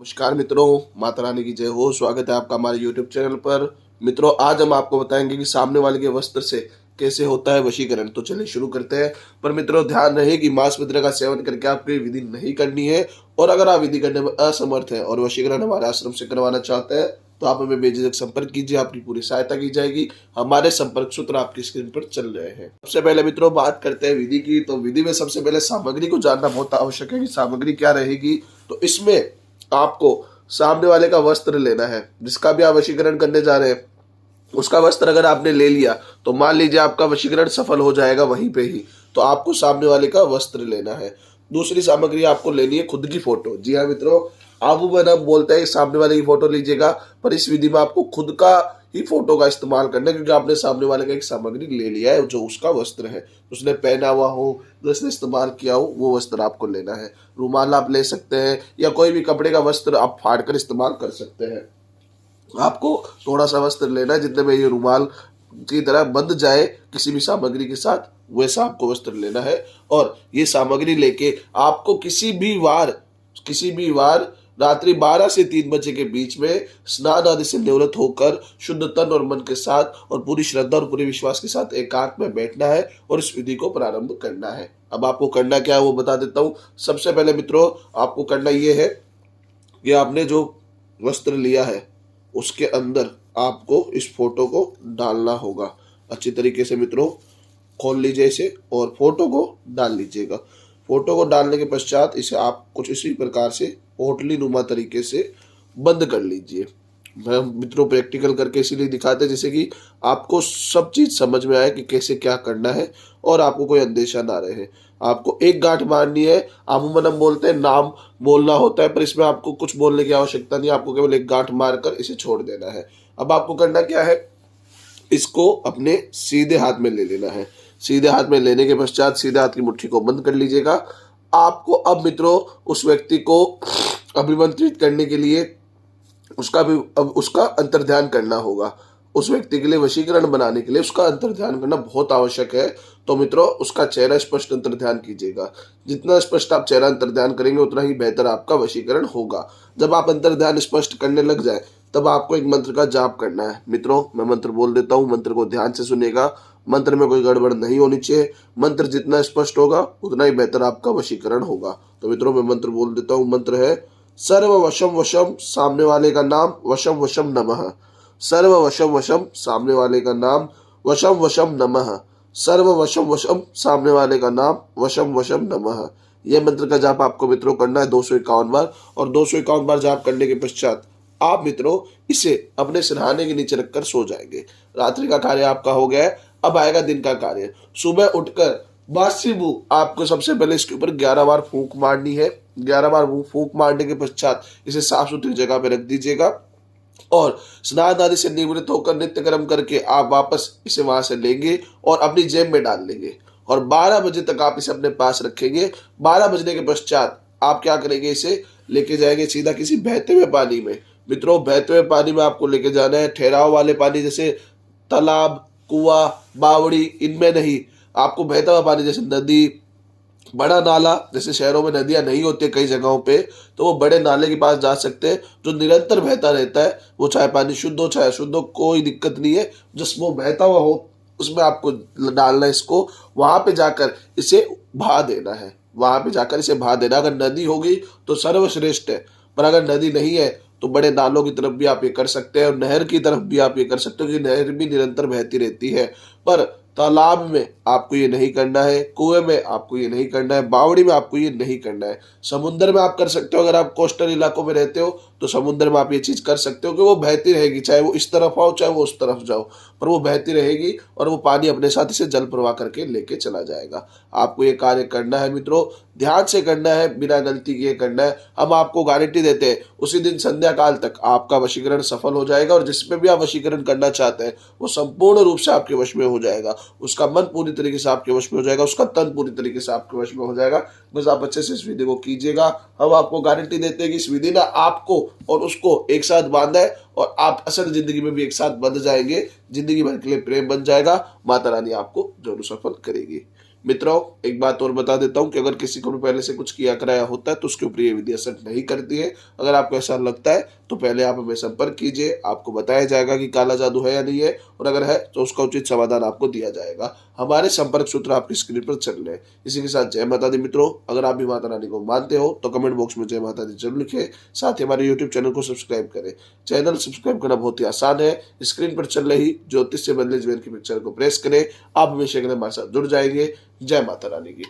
नमस्कार मित्रों, माता रानी की जय हो। स्वागत है आपका हमारे YouTube चैनल पर। मित्रों, आज हम आपको बताएंगे कि सामने वाले के वस्त्र से कैसे होता है वशीकरण। तो चलिए शुरू करते हैं। पर मित्रों, ध्यान रहे कि मांस मित्र का सेवन करके आपको ये विधि नहीं करनी है। और अगर आप विधि करने में असमर्थ हैं और वशीकरण हमारे आश्रम से करवाना चाहते हैं तो आप हमें बेझिझक संपर्क कीजिए, आपकी पूरी सहायता की जाएगी। हमारे संपर्क सूत्र आपकी स्क्रीन पर चल रहे हैं। सबसे पहले मित्रों बात करते हैं विधि की। तो विधि में सबसे पहले सामग्री को जानना बहुत आवश्यक है कि सामग्री क्या रहेगी। तो इसमें आपको सामने वाले का वस्त्र लेना है। जिसका भी आप वशीकरण करने जा रहे हैं उसका वस्त्र अगर आपने ले लिया तो मान लीजिए आपका वशीकरण सफल हो जाएगा वहीं पे ही। तो आपको सामने वाले का वस्त्र लेना है। दूसरी सामग्री आपको लेनी है खुद की फोटो। जी हाँ मित्रों, आबू बनम बोलते हैं सामने वाले की फोटो लीजिएगा, पर इस विधि में आपको खुद का ही फोटो का इस्तेमाल करना है, क्योंकि आपने सामने वाले का एक सामग्री ले लिया है जो उसका वस्त्र है, उसने पहना हुआ हो, जो उसने इस्तेमाल किया हो, वो वस्त्र आपको लेना है। रुमाल आप ले सकते हैं या कोई भी कपड़े का वस्त्र आप फाड़ कर इस्तेमाल कर सकते हैं। आपको थोड़ा सा वस्त्र लेना है जितने में ये रुमाल की तरह बंध जाए किसी भी सामग्री के साथ, वैसा आपको वस्त्र लेना है। और ये सामग्री लेके आपको किसी भी वार रात्रि 12 से 3 बजे के बीच में स्नान आदि से निवृत्त होकर शुद्ध तन और मन के साथ और पूरी श्रद्धा और पूरे विश्वास के साथ एकांत में बैठना है और इस विधि को प्रारंभ करना है। अब आपको करना क्या है वो बता देता हूँ। सबसे पहले मित्रों आपको करना ये है कि आपने जो वस्त्र लिया है उसके अंदर आपको इस फोटो को डालना होगा। अच्छी तरीके से मित्रों खोल लीजिए इसे और फोटो को डाल लीजिएगा। फोटो को डालने के पश्चात इसे आप कुछ इसी प्रकार से पोटली नुमा तरीके से बंद कर लीजिए। मैं मित्रों प्रैक्टिकल करके इसीलिए दिखाते हैं जैसे कि आपको सब चीज समझ में आए कि कैसे क्या करना है और आपको कोई अंदेशा ना रहे। आपको एक गांठ मारनी है। आमुमनम बोलते हैं, नाम बोलना होता है, पर इसमें आपको कुछ बोलने की आवश्यकता नहीं, आपको केवल एक गांठ मारकर इसे छोड़ देना है। अब आपको करना क्या है, इसको अपने सीधे हाथ में ले लेना है। सीधे हाथ में लेने के पश्चात सीधे हाथ की मुट्ठी को बंद कर लीजिएगा। आपको अब मित्रों उस व्यक्ति को अभिमंत्रित करने के लिए उसका अंतर्ध्यान करना होगा। उस व्यक्ति के लिए वशीकरण बनाने के लिए उसका अंतर्ध्यान करना बहुत आवश्यक है। तो मित्रों उसका चेहरा स्पष्ट अंतर्ध्यान कीजिएगा। जितना स्पष्ट आप चेहरा अंतर्ध्यान करेंगे उतना ही बेहतर आपका वशीकरण होगा। जब आप अंतर्ध्यान स्पष्ट करने लग जाए तब आपको एक मंत्र का जाप करना है। मित्रों मैं मंत्र बोल देता हूँ, मंत्र को ध्यान से सुनिएगा। मंत्र में कोई गड़बड़ नहीं होनी चाहिए। मंत्र जितना स्पष्ट होगा उतना ही बेहतर आपका वशीकरण होगा। तो मित्रों मैं मंत्र बोल देता हूँ। मंत्र है सर्व वशम वशम सामने वाले का नाम वशम वशम नमः। सर्व वशम वशम सामने वाले का नाम वशम वशम नमः। सर्व वशम वशम सामने वाले का नाम वशम वशम नमः। यह मंत्र का जाप आपको मित्रों करना है 251 बार। और 251 बार जाप करने के पश्चात आप मित्रों इसे अपने सिरहाने के नीचे रखकर सो जाएंगे। रात्रि का कार्य आपका हो गया है। अब आएगा दिन का कार्य। सुबह उठकर बासिबू आपको सबसे पहले इसके ऊपर 11 बार फूंक मारनी है। 11 बार फूंक मारने के पश्चात इसे साफ सुथरी जगह पे रख दीजिएगा और स्नान आदि से निवृत्त होकर नित्य कर्म करके आप वापस इसे वहां से लेंगे और अपनी जेब में डाल लेंगे और 12 बजे तक आप इसे अपने पास रखेंगे। 12 बजने के पश्चात आप क्या करेंगे, इसे लेके जाएंगे सीधा किसी बहते हुए पानी में। मित्रों बहते हुए पानी में आपको लेके जाना है। ठहराव वाले पानी जैसे तालाब, कुआं, बावड़ी, इनमें नहीं। आपको बहता हुआ पानी जैसे नदी, बड़ा नाला, जैसे शहरों में नदियां नहीं होती कई जगहों पे, तो वो बड़े नाले के पास जा सकते हैं जो निरंतर बहता रहता है। वो चाहे पानी शुद्ध हो चाहे अशुद्ध हो, कोई दिक्कत नहीं है। जिस वो बहता हुआ हो उसमें आपको डालना है इसको। वहां पे जाकर इसे बहा देना है। वहां पे जाकर इसे बहा देना। अगर नदी होगी तो सर्वश्रेष्ठ है, पर अगर नदी नहीं है तो बड़े नालों की तरफ भी आप ये कर सकते हैं और नहर की तरफ भी आप ये कर सकते हो, क्योंकि नहर भी निरंतर बहती रहती है। पर तालाब में आपको ये नहीं करना है, कुएं में आपको ये नहीं करना है, बावड़ी में आपको ये नहीं करना है। समुद्र में आप कर सकते हो। अगर आप कोस्टल इलाकों में रहते हो तो समुद्र में आप ये चीज कर सकते हो कि वो बहती रहेगी, चाहे वो इस तरफ आओ चाहे वो उस तरफ जाओ, पर वो बहती रहेगी और वो पानी अपने साथ इसे जल प्रवाह करके लेके चला जाएगा। आपको ये कार्य करना है मित्रों, ध्यान से करना है, बिना गलती किए करना है। हम आपको गारंटी देते हैं उसी दिन संध्या काल तक आपका वशीकरण सफल हो जाएगा और जिसपे भी आप वशीकरण करना चाहते हैं वो संपूर्ण रूप से आपके वश में हो जाएगा। उसका मन पूरी तरीके से आपके वश में हो जाएगा, उसका तन पूरी तरीके से आपके वश में हो जाएगा। बस आप अच्छे से इस विधि को कीजिएगा। हम आपको गारंटी देते हैं कि इस विधि ने आपको और उसको एक साथ बांधा है और आप असल जिंदगी में भी एक साथ बंध जाएंगे। जिंदगी भर के लिए प्रेम बन जाएगा। माता रानी आपको जरूर सफल करेगी। मित्रों, एक बात और बता देता हूँ कि अगर किसी को भी पहले से कुछ किया कराया होता है तो उसके ऊपर ये विधि असर नहीं करती है। अगर आपको ऐसा लगता है तो पहले आप हमें संपर्क कीजिए, आपको बताया जाएगा कि काला जादू है या नहीं है, और अगर है तो उसका उचित समाधान आपको दिया जाएगा। हमारे संपर्क सूत्र आपकी स्क्रीन पर चल रहे हैं। इसी के साथ जय माता दी मित्रों। अगर आप भी माता रानी को मानते हो तो कमेंट बॉक्स में जय माता दी जरूर लिखें। साथ ही हमारे यूट्यूब चैनल को सब्सक्राइब करें। चैनल सब्सक्राइब करना बहुत ही आसान है। स्क्रीन पर चल रही ज्योतिष से बदले जीवन की पिक्चर को प्रेस करें। आप हमेशा के लिए हमारे साथ जुड़ जाएंगे। जय माता रानी की।